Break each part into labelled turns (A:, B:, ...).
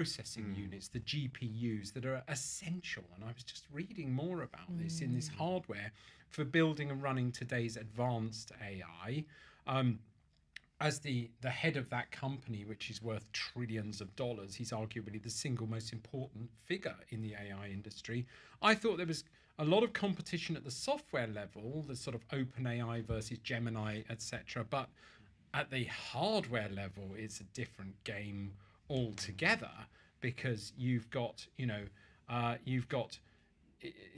A: processing units, the GPUs that are essential. And I was just reading more about this in this hardware for building and running today's advanced AI. As the head of that company, which is worth trillions of dollars, he's arguably the single most important figure in the AI industry. I thought there was a lot of competition at the software level, the sort of OpenAI versus Gemini, etc. But at the hardware level, it's a different game altogether, because you've got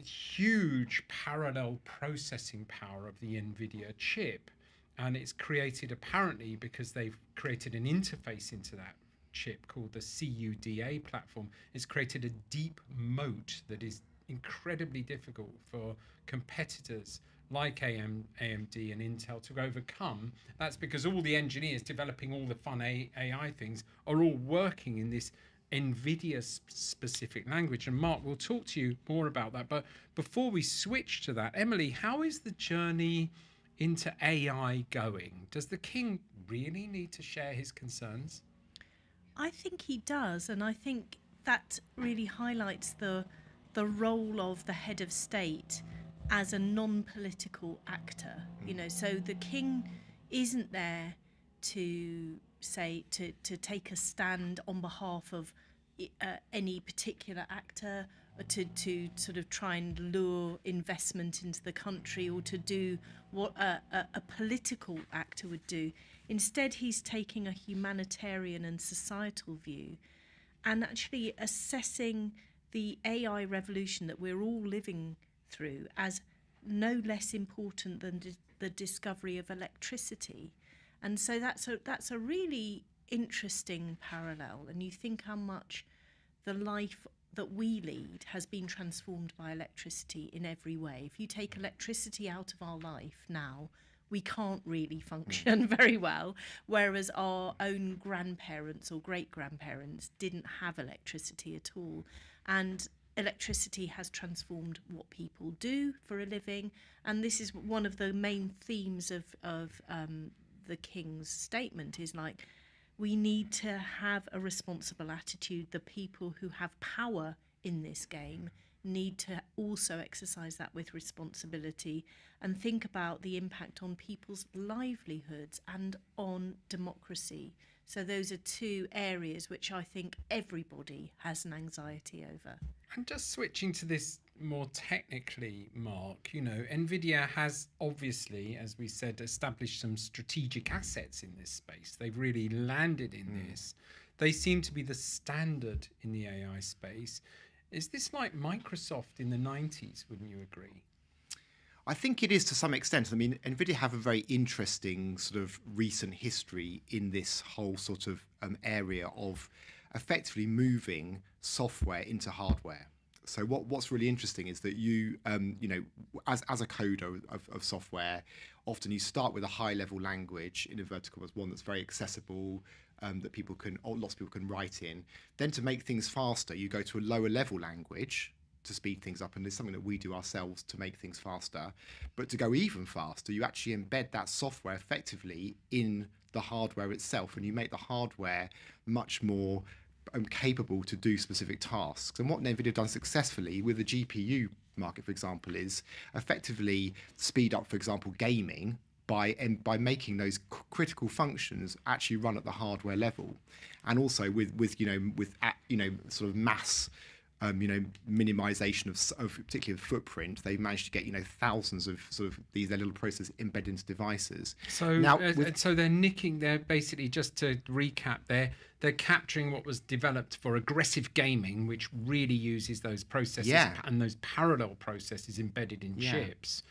A: huge parallel processing power of the Nvidia chip. And it's created, apparently, because they've created an interface into that chip called the CUDA platform. It's created a deep moat that is incredibly difficult for competitors like AMD and Intel to overcome. That's because all the engineers developing all the fun AI things are all working in this Nvidia specific language. And Mark, we'll talk to you more about that. But before we switch to that, Emily, how is the journey into AI going? Does the king really need to share his concerns?
B: I think he does, and I think that really highlights the role of the head of state as a non-political actor. So the king isn't there to say to take a stand on behalf of any particular actor, or to sort of try and lure investment into the country, or to do what a political actor would do. Instead, he's taking a humanitarian and societal view, and actually assessing the AI revolution that we're all living through as no less important than the discovery of electricity. And so that's a really interesting parallel. And you think how much the life that we lead has been transformed by electricity in every way. If you take electricity out of our life now, we can't really function very well, whereas our own grandparents or great-grandparents didn't have electricity at all. And electricity has transformed what people do for a living, and this is one of the main themes of the King's statement, is like, we need to have a responsible attitude. The people who have power in this game need to also exercise that with responsibility and think about the impact on people's livelihoods and on democracy. So those are two areas which I think everybody has an anxiety over.
A: And just switching to this more technically, Mark, Nvidia has obviously, as we said, established some strategic assets in this space. They've really landed in this. They seem to be the standard in the AI space. Is this like Microsoft in the 90s, wouldn't you agree?
C: I think it is to some extent. I mean, Nvidia have a very interesting sort of recent history in this whole sort of area of effectively moving software into hardware. So what's really interesting is that as a coder of software, often you start with a high level language, in inverted commas, one that's very accessible, that lots of people can write in. Then to make things faster, you go to a lower level language to speed things up, and there's something that we do ourselves to make things faster. But to go even faster, you actually embed that software effectively in the hardware itself, and you make the hardware much more capable to do specific tasks. And what Nvidia have done successfully with the GPU market, for example, is effectively speed up, for example, gaming by making those critical functions actually run at the hardware level, and also with sort of mass minimization of particularly the footprint. They've managed to get thousands of sort of these little processes embedded into devices.
A: So now, so they're basically, just to recap, they're capturing what was developed for aggressive gaming, which really uses those processes and those parallel processes embedded in chips.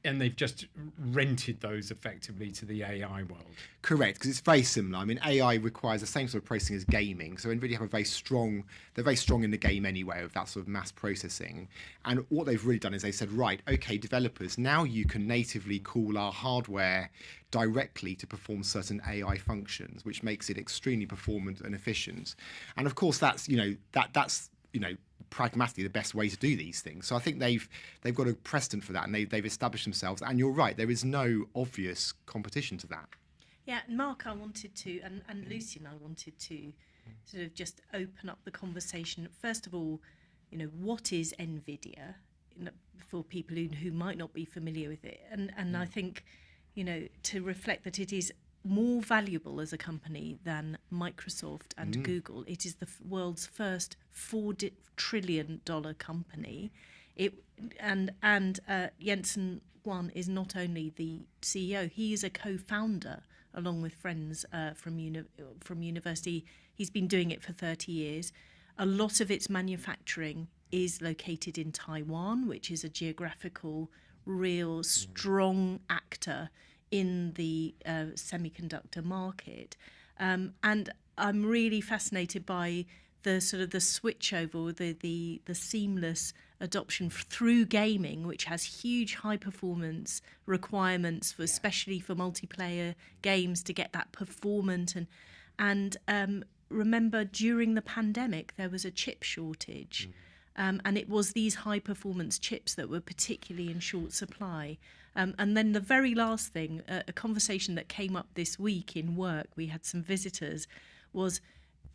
A: And they've just rented those effectively to the AI world.
C: Correct, because it's very similar. I mean, AI requires the same sort of processing as gaming. So Nvidia have they're very strong in the game anyway, of that sort of mass processing. And what they've really done is they said, right, okay, developers, now you can natively call our hardware directly to perform certain AI functions, which makes it extremely performant and efficient. And of course, that's pragmatically the best way to do these things. So I think they've got a precedent for that, and they've established themselves. And you're right, there is no obvious competition to that.
B: Yeah, Mark, I wanted to, and Lucy and I wanted to sort of just open up the conversation. First of all, what is Nvidia, for people who might not be familiar with it, and I think, to reflect that it is more valuable as a company than Microsoft and Google. It is the world's first $4 trillion company. Jensen Huang is not only the CEO, he is a co-founder along with friends from university. He's been doing it for 30 years. A lot of its manufacturing is located in Taiwan, which is a geographical, real strong actor in the semiconductor market. And I'm really fascinated by the sort of the switchover, the seamless adoption through gaming, which has huge high performance requirements for, especially for multiplayer games, to get that performant. And remember, during the pandemic, there was a chip shortage. And it was these high performance chips that were particularly in short supply. And then the very last thing, a conversation that came up this week in work, we had some visitors, was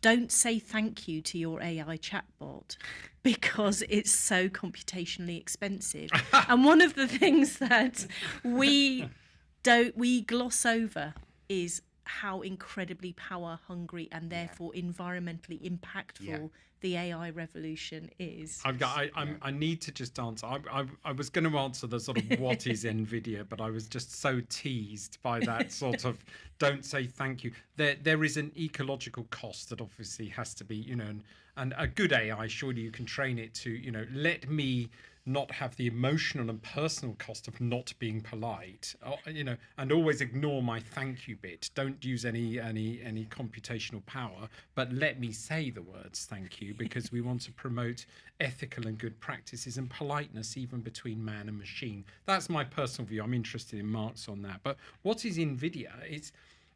B: don't say thank you to your AI chatbot because it's so computationally expensive. And one of the things that we gloss over is how incredibly power hungry and therefore environmentally impactful the AI revolution is.
A: I need to just answer. I was going to answer the sort of what is Nvidia, but I was just so teased by that sort of don't say thank you. There is an ecological cost that obviously has to be, and a good AI, surely you can train it to, let me not have the emotional and personal cost of not being polite, and always ignore my thank you bit. Don't use any computational power, but let me say the words thank you, because we want to promote ethical and good practices and politeness even between man and machine. That's my personal view. I'm interested in Mark's on that. But what is Nvidia? It's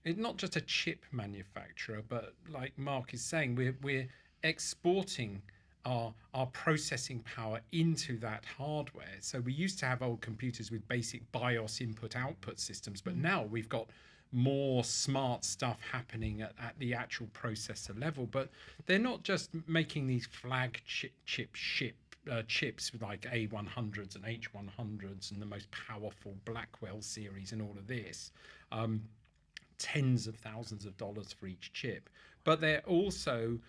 A: not just a chip manufacturer, but like Mark is saying, we're exporting our processing power into that hardware. So we used to have old computers with basic BIOS input-output systems, but now we've got more smart stuff happening at the actual processor level. But they're not just making these flagship chips with like A100s and H100s and the most powerful Blackwell series and all of this. Tens of thousands of dollars for each chip. But they're also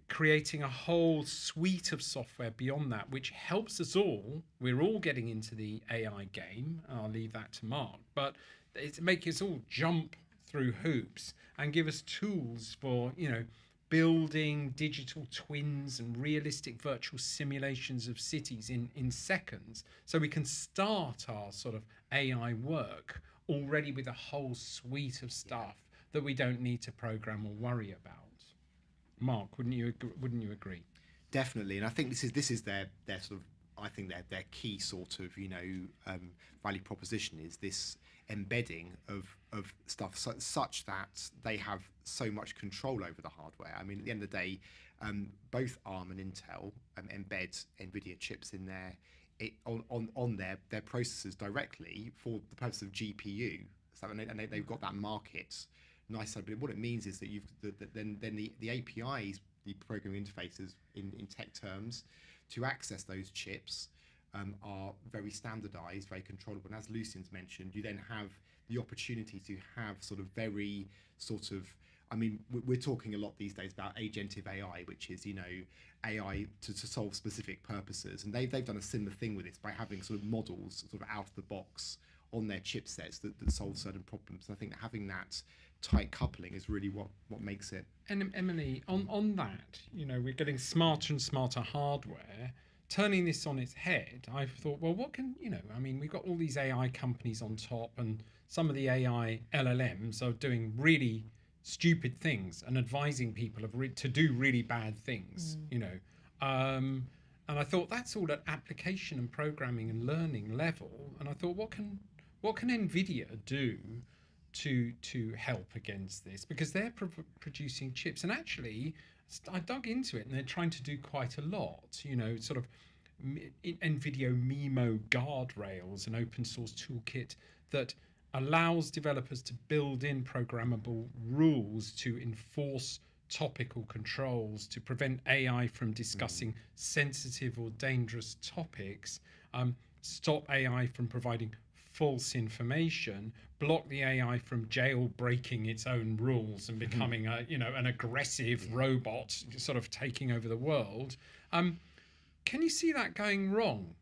A: creating a whole suite of software beyond that, which helps us all. We're all getting into the AI game. I'll leave that to Mark, but it's making us all jump through hoops and give us tools for, building digital twins and realistic virtual simulations of cities in seconds. So we can start our sort of AI work already with a whole suite of stuff that we don't need to program or worry about. Mark, wouldn't you agree?
C: Definitely, and I think this is their sort of, I think their key sort of value proposition is this embedding of stuff such that they have so much control over the hardware. I mean, at the end of the day, both ARM and Intel embed Nvidia chips in on their processors directly for the purpose of GPU. So and they've got that market. Nice, but what it means is that then the APIs, the programming interfaces in tech terms, to access those chips are very standardized, very controllable. And as Lucian's mentioned, you then have the opportunity to have sort of very sort of, I mean, we're talking a lot these days about agentive AI, which is, AI to solve specific purposes. And they've done a similar thing with this by having sort of models sort of out of the box on their chipsets that solve certain problems. And I think that having that tight coupling is really what makes it.
A: And Emily, on that, we're getting smarter and smarter hardware. Turning this on its head, I've thought, well, what can, I mean, we've got all these AI companies on top, and some of the AI LLMs are doing really stupid things and advising people to do really bad things, And I thought that's all at application and programming and learning level. And I thought, what can Nvidia do to help against this, because they're producing chips, and actually I dug into it, and they're trying to do quite a lot, sort of Nvidia MIMO guardrails, an open source toolkit that allows developers to build in programmable rules to enforce topical controls to prevent AI from discussing sensitive or dangerous topics, stop AI from providing false information, block the AI from jailbreaking its own rules and becoming an aggressive robot sort of taking over the world. Can you see that going wrong?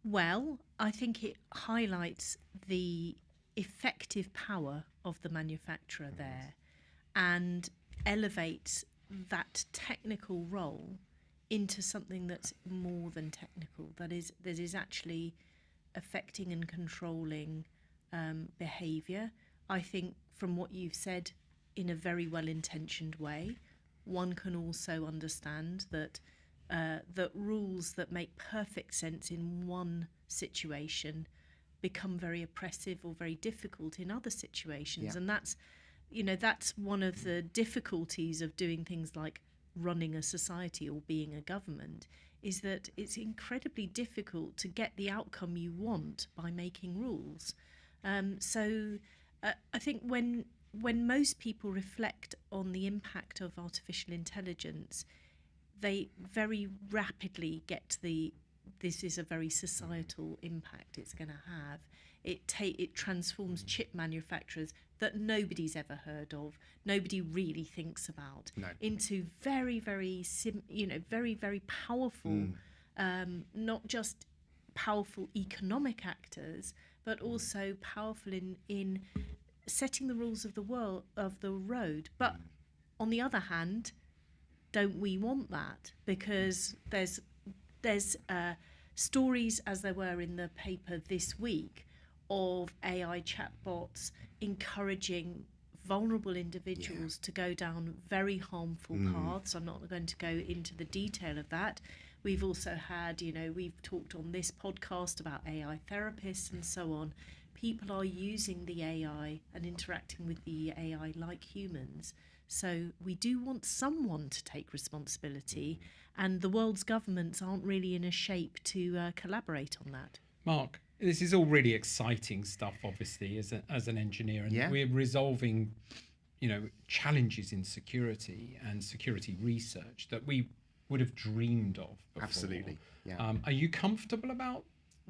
B: Well, I think it highlights the effective power of the manufacturer there and elevates that technical role into something that's more than technical, that is actually affecting and controlling behaviour. I think from what you've said, in a very well-intentioned way, one can also understand that that rules that make perfect sense in one situation become very oppressive or very difficult in other situations. And that's one of the difficulties of doing things like running a society or being a government, is that it's incredibly difficult to get the outcome you want by making rules. So I think when most people reflect on the impact of artificial intelligence, they very rapidly get to this is a very societal impact it's going to have. It transforms chip manufacturers that nobody's ever heard of, nobody really thinks about, into very, very very, very powerful, not just powerful economic actors, but also powerful in setting the rules of the road. But on the other hand, don't we want that? Because there's stories, as there were in the paper this week, of AI chatbots encouraging vulnerable individuals to go down very harmful paths. I'm not going to go into the detail of that. We've also had, we've talked on this podcast about AI therapists and so on. People are using the AI and interacting with the AI like humans. So we do want someone to take responsibility, and the world's governments aren't really in a shape to collaborate on that.
A: Mark, this is all really exciting stuff, obviously, as an engineer, and we're resolving, challenges in security and security research that we would have dreamed of before.
C: Absolutely. Yeah.
A: Are you comfortable about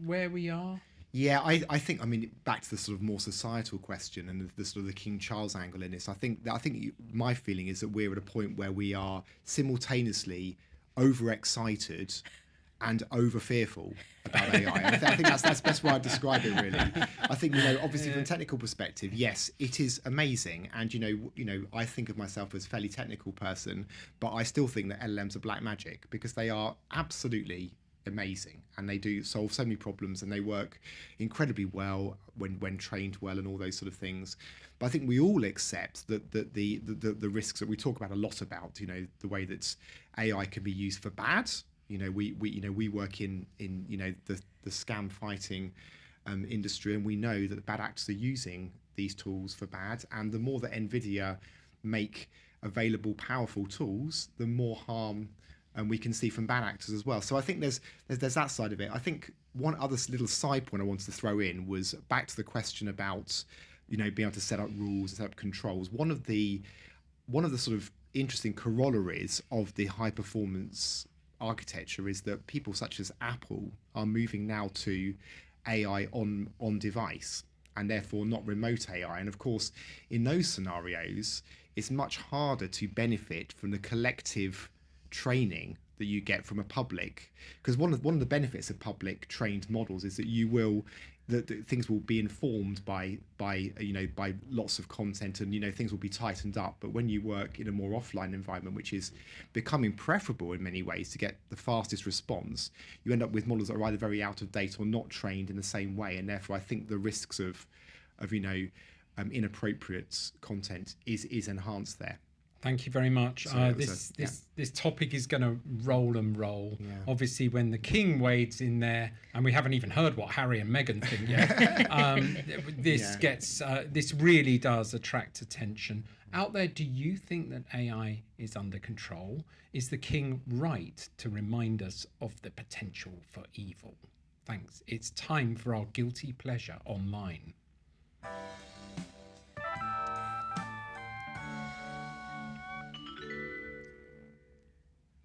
A: where we are?
C: Yeah, I think, back to the sort of more societal question and the sort of the King Charles angle in this, my feeling is that we're at a point where we are simultaneously overexcited and over fearful about AI. And I think that's the best way I'd describe it, really. I think, obviously from a technical perspective, yes, it is amazing. And, I think of myself as a fairly technical person, but I still think that LLMs are black magic, because they are absolutely amazing, and they do solve so many problems, and they work incredibly well when trained well and all those sort of things. But I think we all accept that the risks that we talk about a lot about, the way that AI can be used for bad. We work in the scam fighting industry, and we know that the bad actors are using these tools for bad. And the more that Nvidia make available powerful tools, the more harm we can see from bad actors as well. So I think there's that side of it. I think one other little side point I wanted to throw in was back to the question about being able to set up rules and set up controls. One of the sort of interesting corollaries of the high performance architecture is that people such as Apple are moving now to AI on device, and therefore not remote AI. And of course, in those scenarios, it's much harder to benefit from the collective training that you get from a public, because one of the benefits of public trained models is that that things will be informed by lots of content, and things will be tightened up. But when you work in a more offline environment, which is becoming preferable in many ways to get the fastest response, you end up with models that are either very out of date or not trained in the same way, and therefore I think the risks of inappropriate content is enhanced there.
A: Thank you very much. This topic is going to roll and roll. Yeah. Obviously, when the King wades in there, and we haven't even heard what Harry and Meghan think yet, this really does attract attention. Out there, do you think that AI is under control? Is the King right to remind us of the potential for evil? Thanks. It's time for our guilty pleasure online.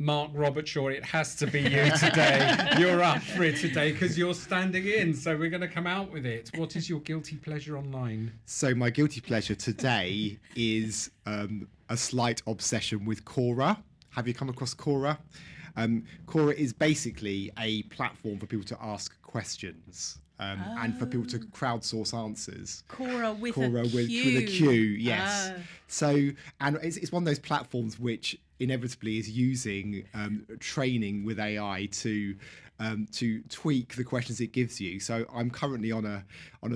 A: Mark Robertshaw, it has to be you today. You're up for it today because you're standing in, so we're going to come out with it. What is your guilty pleasure online?
C: So my guilty pleasure today is a slight obsession with Quora. Have you come across Quora? Quora is basically a platform for people to ask questions. And for people to crowdsource answers.
B: Quora with
C: a Q, yes. So, and it's one of those platforms which inevitably is using training with AI to tweak the questions it gives you. So I'm currently on a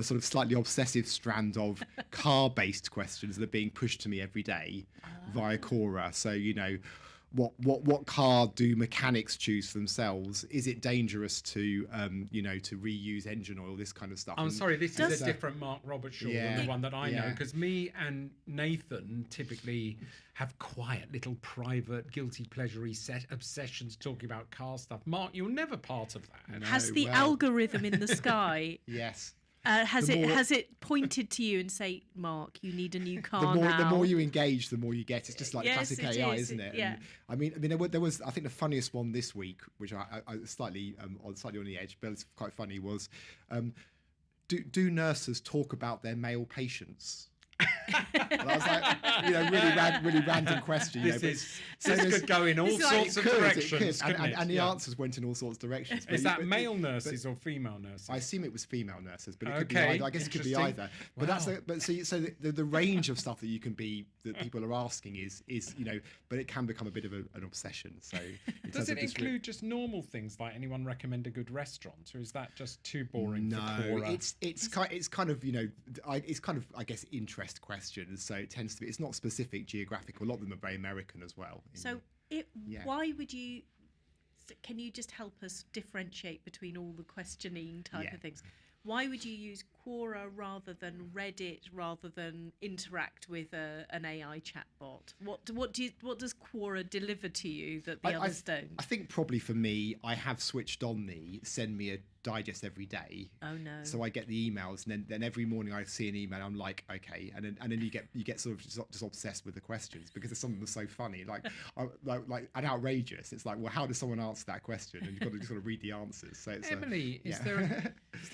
C: sort of slightly obsessive strand of car-based questions that are being pushed to me every day via Quora. So, you know, what car do mechanics choose for themselves? Is it dangerous to to reuse engine oil? This kind of stuff.
A: I'm sorry, this is a different Mark Robertshaw than the one that I know, because me and Nathan typically have quiet little private guilty pleasure obsessions talking about car stuff. Mark, you're never part of that.
B: No, has the algorithm in the sky
C: yes.
B: Has it pointed to you and say, Mark, you need a new car now?
C: The more you engage, the more you get. It's just like classic AI, isn't it?
B: Yeah.
C: And, I mean, there was I think the funniest one this week, which I slightly on the edge, but it's quite funny, was do nurses talk about their male patients? And I was like, really random question.
A: This could go in all sorts of directions.
C: And the answers went in all sorts of directions.
A: Is that male nurses or female nurses?
C: I assume it was female nurses, but it could be either. I guess it could be either. But the range of stuff that people are asking is but it can become a bit of an obsession. So
A: does it include just normal things like anyone recommend a good restaurant, or is that just too boring?
C: No,
A: for Quora?
C: it's kind of I guess interest questions, so it tends to be, it's not specific geographical. A lot of them are very American as well.
B: So why would you, can you just help us differentiate between all the questioning type of things? Why would you use Quora rather than Reddit, rather than interact with an AI chatbot? What does Quora deliver to you that the others don't?
C: I think probably for me, I have switched on the send me a digest every day.
B: Oh no!
C: So I get the emails, and then every morning I see an email. I'm like, okay, and then you get sort of just obsessed with the questions because some of them are so funny, like and outrageous. It's like, well, how does someone answer that question? And you've got to just sort of read the answers. So it's
A: Emily, is there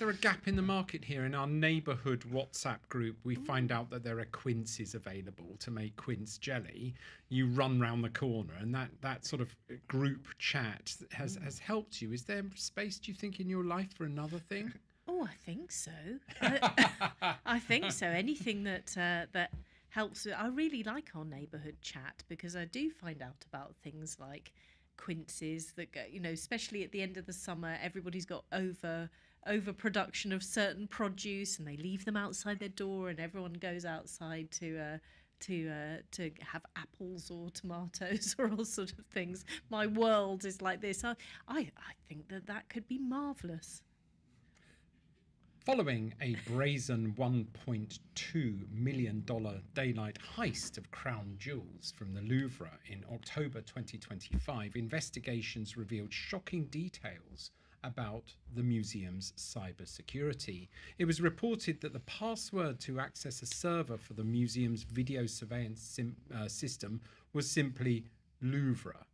A: a gap in the market here? In our neighbourhood WhatsApp group, we find out that there are quinces available to make quince jelly. You run round the corner, and that sort of group chat has helped you. Is there space, do you think, in your life for another thing?
B: Oh, I think so. I think so. Anything that helps. I really like our neighbourhood chat because I do find out about things like quinces that go, especially at the end of the summer, everybody's got overproduction of certain produce, and they leave them outside their door, and everyone goes outside to have apples or tomatoes or all sort of things. My world is like this. I think that could be marvellous.
A: Following a brazen $1.2 million daylight heist of crown jewels from the Louvre in October 2025, investigations revealed shocking details about the museum's cybersecurity. It was reported that the password to access a server for the museum's video surveillance system was simply Louvre.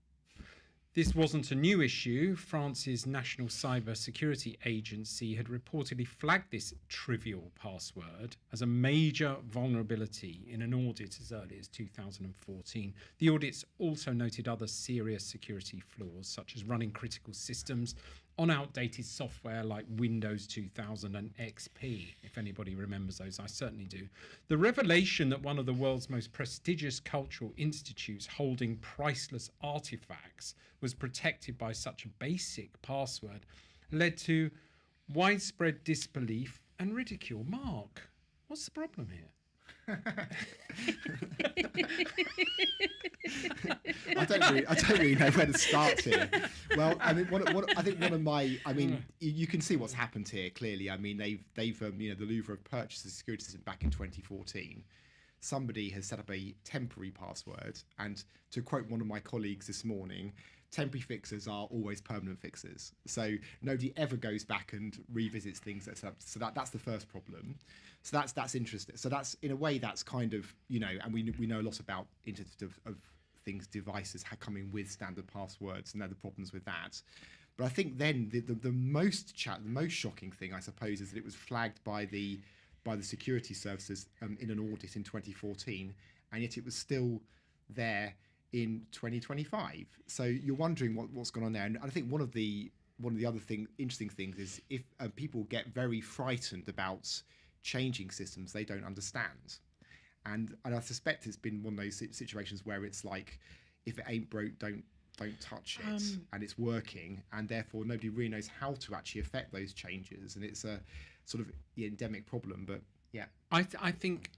A: This wasn't a new issue. France's National Cyber Security Agency had reportedly flagged this trivial password as a major vulnerability in an audit as early as 2014. The audits also noted other serious security flaws, such as running critical systems on outdated software like Windows 2000 and XP, if anybody remembers those. I certainly do. The revelation that one of the world's most prestigious cultural institutes holding priceless artifacts was protected by such a basic password led to widespread disbelief and ridicule. Mark, what's the problem here?
C: I don't really know where to start here. Well, I mean, you can see what's happened here clearly. I mean, they've the Louvre have purchased the security system back in 2014. Somebody has set up a temporary password, and to quote one of my colleagues this morning, temporary fixes are always permanent fixes. So nobody ever goes back and revisits things that's up. So that's the first problem. So that's interesting. So that's, in a way, that's kind of, and we know a lot about Internet of things, devices coming with standard passwords, and there are the problems with that. But I think then the most shocking thing, I suppose, is that it was flagged by the security services in an audit in 2014, and yet it was still there in 2025. So you're wondering what's gone on there. And I think one of the other interesting things is if people get very frightened about changing systems they don't understand. And I suspect it's been one of those situations where it's like, if it ain't broke, don't touch it, and it's working, and therefore nobody really knows how to actually affect those changes, and it's a sort of endemic problem. But yeah,
A: I think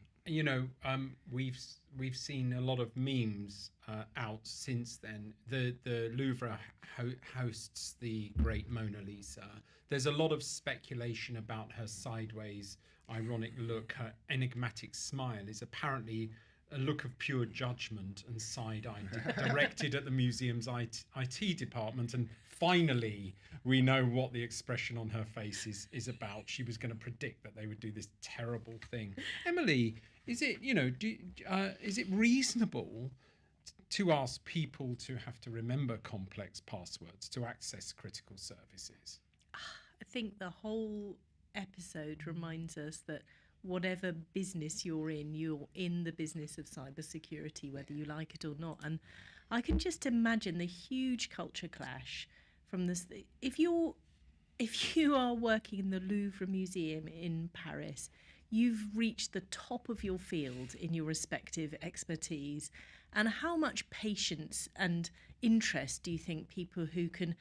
A: we've seen a lot of memes out since then. The Louvre hosts the Great Mona Lisa. There's a lot of speculation about her sideways, ironic look. Her enigmatic smile is apparently a look of pure judgment and side-eye directed at the museum's IT department. And finally, we know what the expression on her face is about. She was going to predict that they would do this terrible thing. Emily, is it is it reasonable to ask people to have to remember complex passwords to access critical services?
B: I think the whole episode reminds us that whatever business you're in the business of cybersecurity, whether you like it or not. And I can just imagine the huge culture clash from this. If you are working in the Louvre Museum in Paris, you've reached the top of your field in your respective expertise. And how much patience and interest do you think people who can,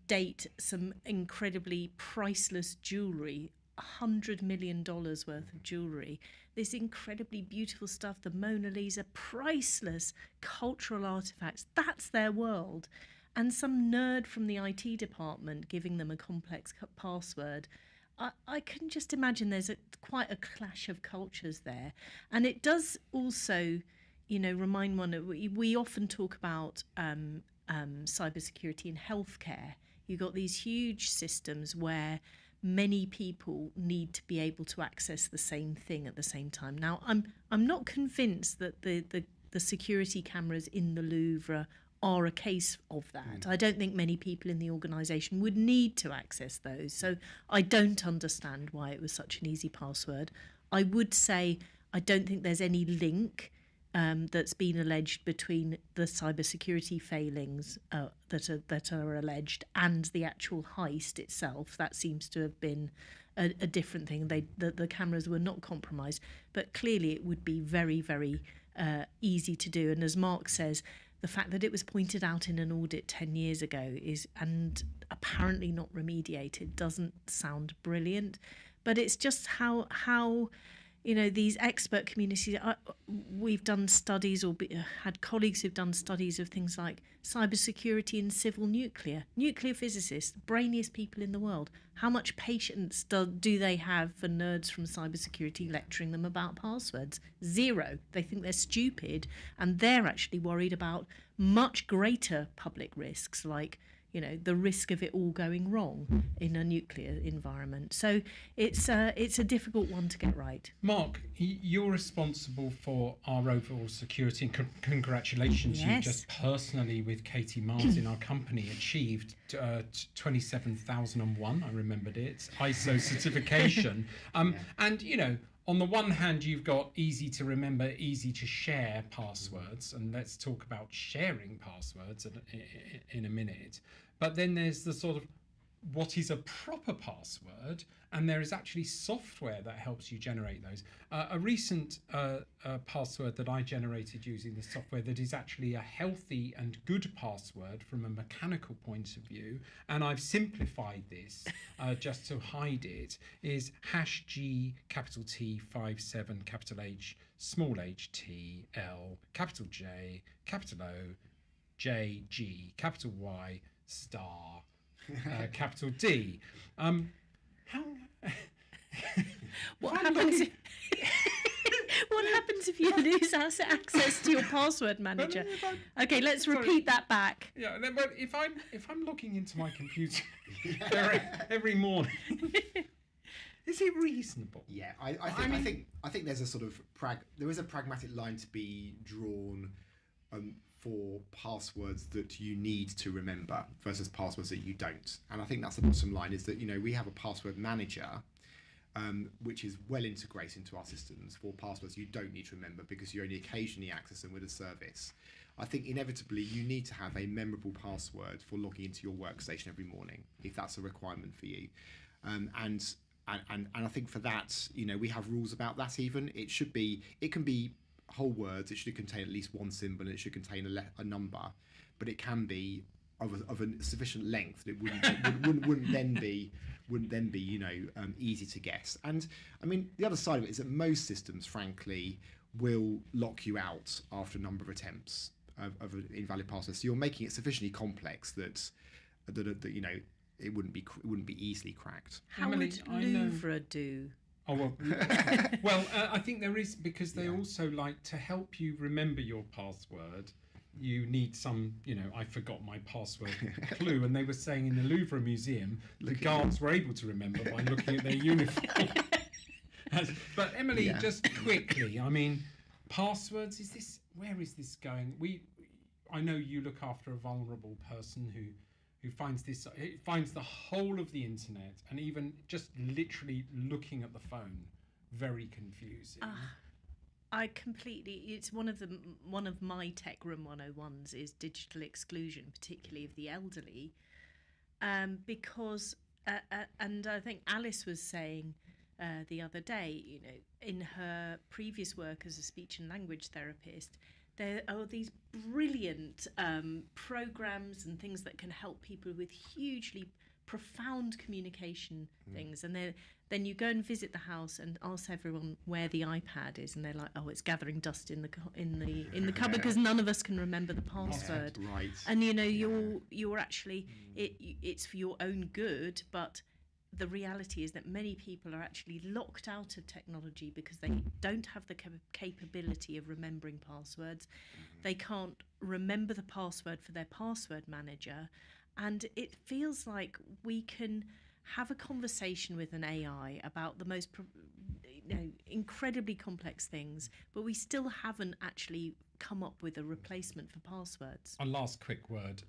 B: date some incredibly priceless jewellery, $100 million worth of jewellery, this incredibly beautiful stuff, the Mona Lisa, priceless cultural artifacts, that's their world. And some nerd from the IT department giving them a complex password. I can just imagine there's quite a clash of cultures there. And it does also, remind one, we often talk about cybersecurity in healthcare. You've got these huge systems where many people need to be able to access the same thing at the same time. Now, I'm not convinced that the security cameras in the Louvre are a case of that. I don't think many people in the organisation would need to access those. So I don't understand why it was such an easy password. I would say I don't think there's any link that's been alleged between the cybersecurity failings that are alleged and the actual heist itself. That seems to have been a different thing. The cameras were not compromised, but clearly it would be very, very easy to do. And as Mark says, the fact that it was pointed out in an audit 10 years ago and apparently not remediated doesn't sound brilliant. But it's just how these expert communities, we've done studies or had colleagues who've done studies of things like cybersecurity and civil nuclear physicists, brainiest people in the world. How much patience do they have for nerds from cybersecurity lecturing them about passwords? Zero. They think they're stupid, and they're actually worried about much greater public risks, like the risk of it all going wrong in a nuclear environment. So it's a difficult one to get right.
A: Mark, you're responsible for our overall security, and congratulations.
B: Yes.
A: You just personally, with Katie Mars in our company, achieved 27001, I remembered it, ISO certification. And on the one hand, you've got easy to remember, easy to share passwords, and let's talk about sharing passwords in a minute. But then there's the sort of what is a proper password, and there is actually software that helps you generate those. A recent password that I generated using the software that is actually a healthy and good password from a mechanical point of view, and I've simplified this just to hide it, is #G capital T 57 capital H small h T L capital J capital O J G capital Y star capital D.
B: What happens if you lose access to your password manager? Okay, let's repeat that back.
A: Yeah, but if I'm logging into my computer every morning, is it reasonable?
C: Yeah, I think there's a sort of there is a pragmatic line to be drawn for passwords that you need to remember versus passwords that you don't. And I think that's the bottom line, is that, we have a password manager which is well integrated into our systems for passwords you don't need to remember because you only occasionally access them with a service. I think inevitably you need to have a memorable password for logging into your workstation every morning, if that's a requirement for you. And I think for that, we have rules about that. Even it can be whole words. It should contain at least one symbol, and it should contain a number, but it can be of a sufficient length that it wouldn't then be easy to guess. And I mean, the other side of it is that most systems, frankly, will lock you out after a number of attempts of an invalid password. So you're making it sufficiently complex that it wouldn't be easily cracked.
B: How
A: Emily,
B: would Louvre do?
A: Oh, well, I think there is, because they also like to help you remember your password. You need some, I forgot my password clue. And they were saying in the Louvre Museum, the guards were able to remember by looking at their uniform. But Emily, just quickly, I mean, passwords, where is this going? I know you look after a vulnerable person who finds the whole of the internet, and even just literally looking at the phone very confusing.
B: It's one of my Tech Room 101s is digital exclusion, particularly of the elderly, because and I think Alice was saying the other day, in her previous work as a speech and language therapist, there are these brilliant programs and things that can help people with hugely profound communication things. And then you go and visit the house and ask everyone where the iPad is, and they're like, "Oh, it's gathering dust in the cupboard because none of us can remember the password."
C: Right.
B: And you're actually it's for your own good, but the reality is that many people are actually locked out of technology because they don't have the capability of remembering passwords. They can't remember the password for their password manager. And it feels like we can have a conversation with an AI about the most incredibly complex things, but we still haven't actually come up with a replacement for passwords.
A: A last quick word.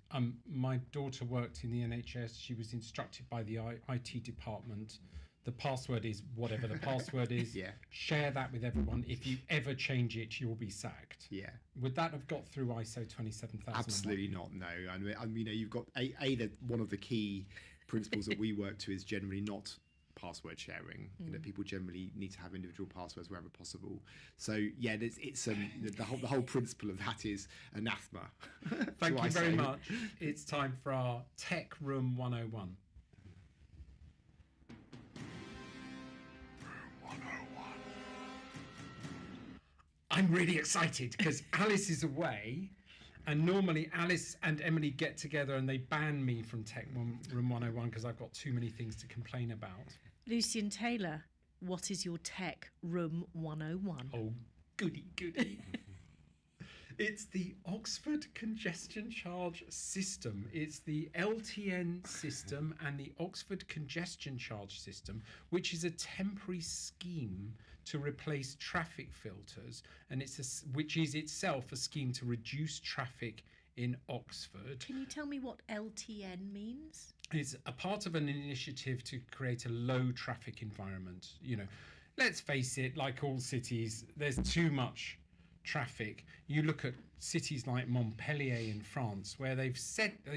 A: My daughter worked in the NHS. She was instructed by the IT department. The password is whatever the password is.
C: Yeah.
A: Share that with everyone. If you ever change it, you'll be sacked.
C: Yeah.
A: Would that have got through ISO 27001?
C: Absolutely not. No. I mean, you've got one of the key principles that we work to is generally not password sharing. People generally need to have individual passwords wherever possible. So yeah, it's the whole principle of that is anathema.
A: Thank you very much. It's time for our Tech Room 101. I'm really excited because Alice is away, and normally Alice and Emily get together and they ban me from Tech Room 101 because I've got too many things to complain about.
B: Lucian Taylor, what is your Tech Room 101?
A: Oh, goody. It's the Oxford Congestion Charge System. It's the LTN system and the Oxford Congestion Charge System, which is a temporary scheme to replace traffic filters, and which is itself a scheme to reduce traffic in Oxford.
B: Can you tell me what LTN means?
A: It's a part of an initiative to create a low traffic environment. Let's face it, like all cities, there's too much traffic. You look at cities like Montpellier in France, where they've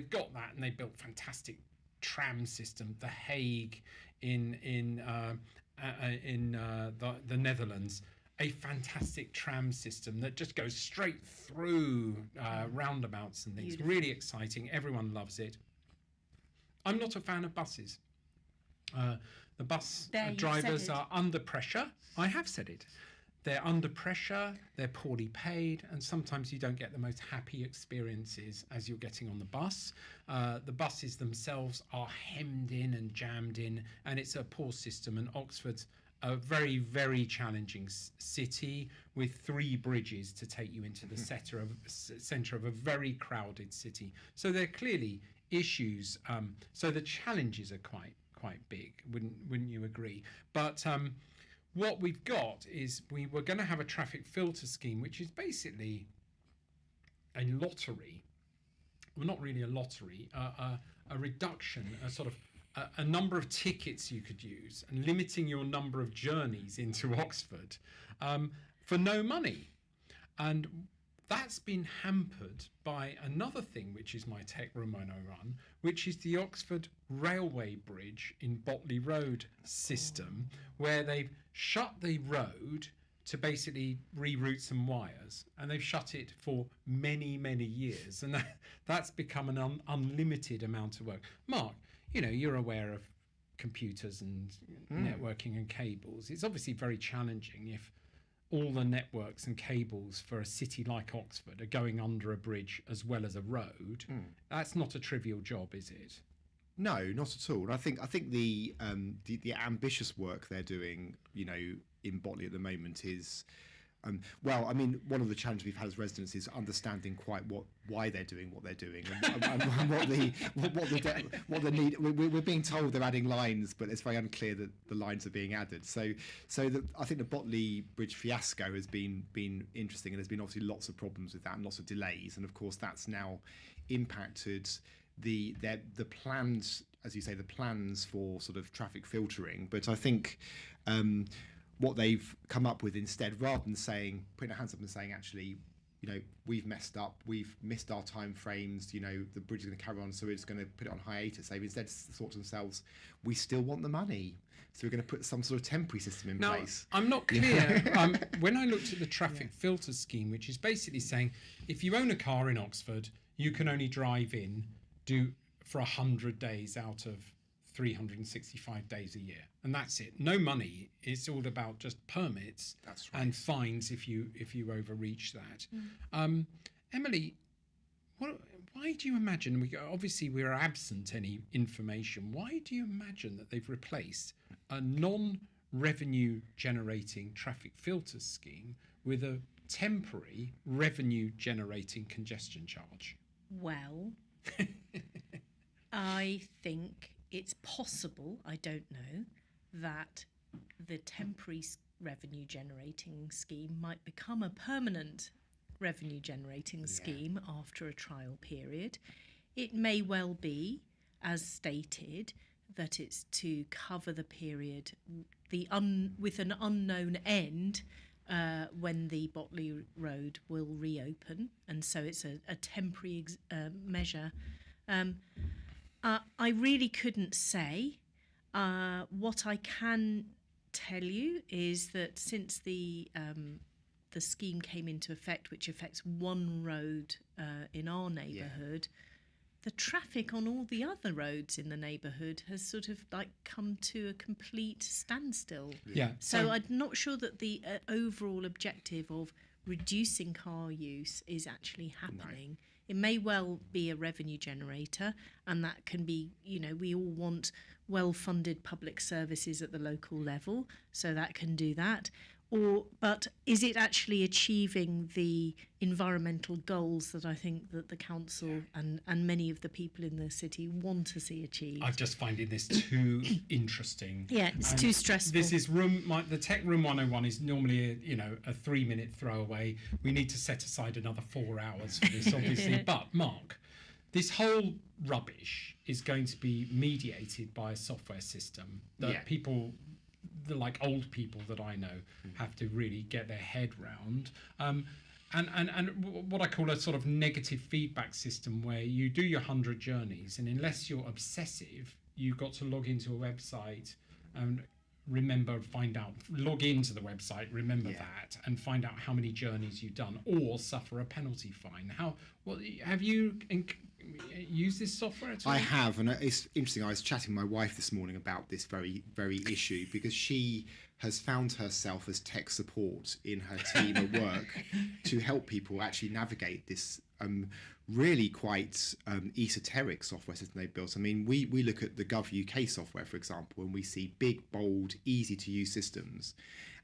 A: got that, and they built fantastic tram system. The Hague in the Netherlands, a fantastic tram system that just goes straight through roundabouts and things. Beautiful. Really exciting. Everyone loves it. I'm not a fan of buses. The bus drivers are under pressure. I have said it. They're under pressure, they're poorly paid, and sometimes you don't get the most happy experiences as you're getting on the bus. The buses themselves are hemmed in and jammed in, and it's a poor system. And Oxford's a very, very challenging city with 3 bridges to take you into the centre of a very crowded city. So there are clearly issues. So the challenges are quite big, wouldn't you agree? But what we've got is we were going to have a traffic filter scheme, which is basically a lottery, well, not really a lottery, a reduction, a sort of a number of tickets you could use, and limiting your number of journeys into Oxford for no money. And that's been hampered by another thing, which is my Tech Room 101, which is the Oxford Railway Bridge in Botley Road system, where they've shut the road to basically reroute some wires, and they've shut it for many, many years, and that's become an unlimited amount of work. Mark, you're aware of computers and networking and cables. It's obviously very challenging if all the networks and cables for a city like Oxford are going under a bridge as well as a road. That's not a trivial job, is it?
C: No, not at all. And I think the ambitious work they're doing, in Botley at the moment is, well, I mean, one of the challenges we've had as residents is understanding quite why they're doing what they're doing, and what the need. We're being told they're adding lines, but it's very unclear that the lines are being added. So I think the Botley Bridge fiasco has been interesting, and there's been obviously lots of problems with that and lots of delays, and of course that's now impacted the plans, as you say, the plans for sort of traffic filtering. But I think what they've come up with instead, rather than putting their hands up and saying, actually, we've messed up, we've missed our time frames, the bridge is going to carry on, so we're just going to put it on hiatus. They've instead thought to themselves, we still want the money, so we're going to put some sort of temporary system in place.
A: I'm not clear. When I looked at the traffic filter scheme, which is basically saying, if you own a car in Oxford, you can only drive in for 100 days out of 365 days a year, and that's it. No money. It's all about just permits.
C: That's right.
A: And fines if you overreach that. Emily, why do you imagine, obviously we're absent any information, why do you imagine that they've replaced a non-revenue generating traffic filter scheme with a temporary revenue generating congestion charge?
B: Well, I think it's possible, I don't know, that the temporary revenue generating scheme might become a permanent revenue generating scheme after a trial period. It may well be, as stated, that it's to cover the period with an unknown end when the Botley Road will reopen, and so it's a temporary measure. I really couldn't say. What I can tell you is that since the scheme came into effect, which affects one road in our neighbourhood, the traffic on all the other roads in the neighbourhood has sort of come to a complete standstill. So I'm not sure that the overall objective of reducing car use is actually happening. No. It may well be a revenue generator, and that can be, we all want well-funded public services at the local level, so that can do that. But is it actually achieving the environmental goals that I think that the council and many of the people in the city want to see achieved?
A: I'm just finding this too interesting.
B: Yeah, it's too stressful.
A: This is the Tech Room 101 is normally a 3-minute throwaway. We need to set aside another 4 hours for this, obviously. But Mark, this whole rubbish is going to be mediated by a software system that people, like old people that I know, have to really get their head round. And what I call a sort of negative feedback system, where you do your 100 journeys, and unless you're obsessive, you've got to log into a website and log into the website, remember that, and find out how many journeys you've done, or suffer a penalty fine. Have you used this software at all?
C: I have, and it's interesting. I was chatting with my wife this morning about this very, very issue, because she has found herself as tech support in her team at work to help people actually navigate this really quite esoteric software system they've built. I mean, we look at the Gov UK software, for example, and we see big, bold, easy to use systems.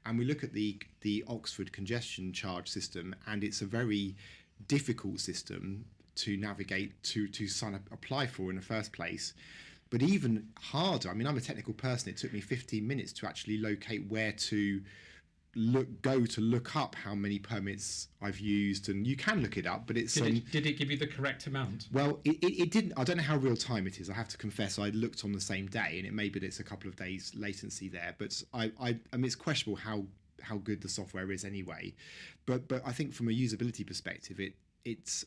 C: And we look at the Oxford congestion charge system, and it's a very difficult system to navigate, to apply for in the first place. But even harder, I mean, I'm a technical person, it took me 15 minutes to actually locate where to go to look up how many permits I've used, and you can look it up, but it's
A: did it give you the correct amount?
C: well, it didn't. I don't know how real time it is. I have to confess, I looked on the same day, and it may be that it's a couple of days latency there, but I mean, it's questionable how good the software is anyway. But I think from a usability perspective,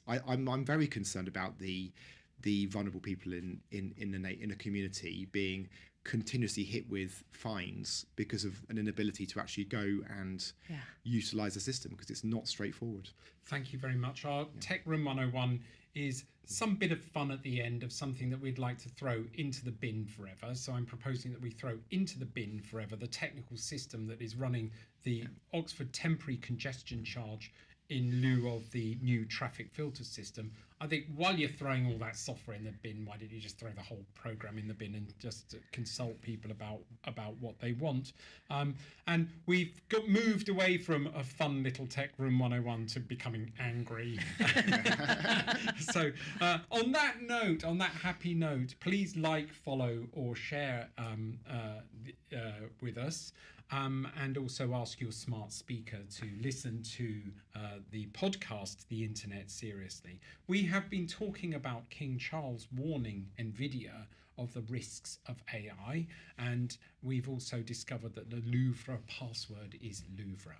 C: I'm very concerned about the vulnerable people in a community being continuously hit with fines because of an inability to actually go and utilize the system, because it's not straightforward.
A: Thank you very much. Our Tech Room 101 is some bit of fun at the end of something that we'd like to throw into the bin forever. So I'm proposing that we throw into the bin forever the technical system that is running the Oxford temporary congestion charge in lieu of the new traffic filter system. I think while you're throwing all that software in the bin, why don't you just throw the whole program in the bin and just consult people about what they want? And we've moved away from a fun little Tech Room 101 to becoming angry. So on that happy note, please like, follow, or share with us. And also ask your smart speaker to listen to the podcast, The Internet Seriously. We have been talking about King Charles warning Nvidia of the risks of AI, and we've also discovered that the Louvre password is Louvre.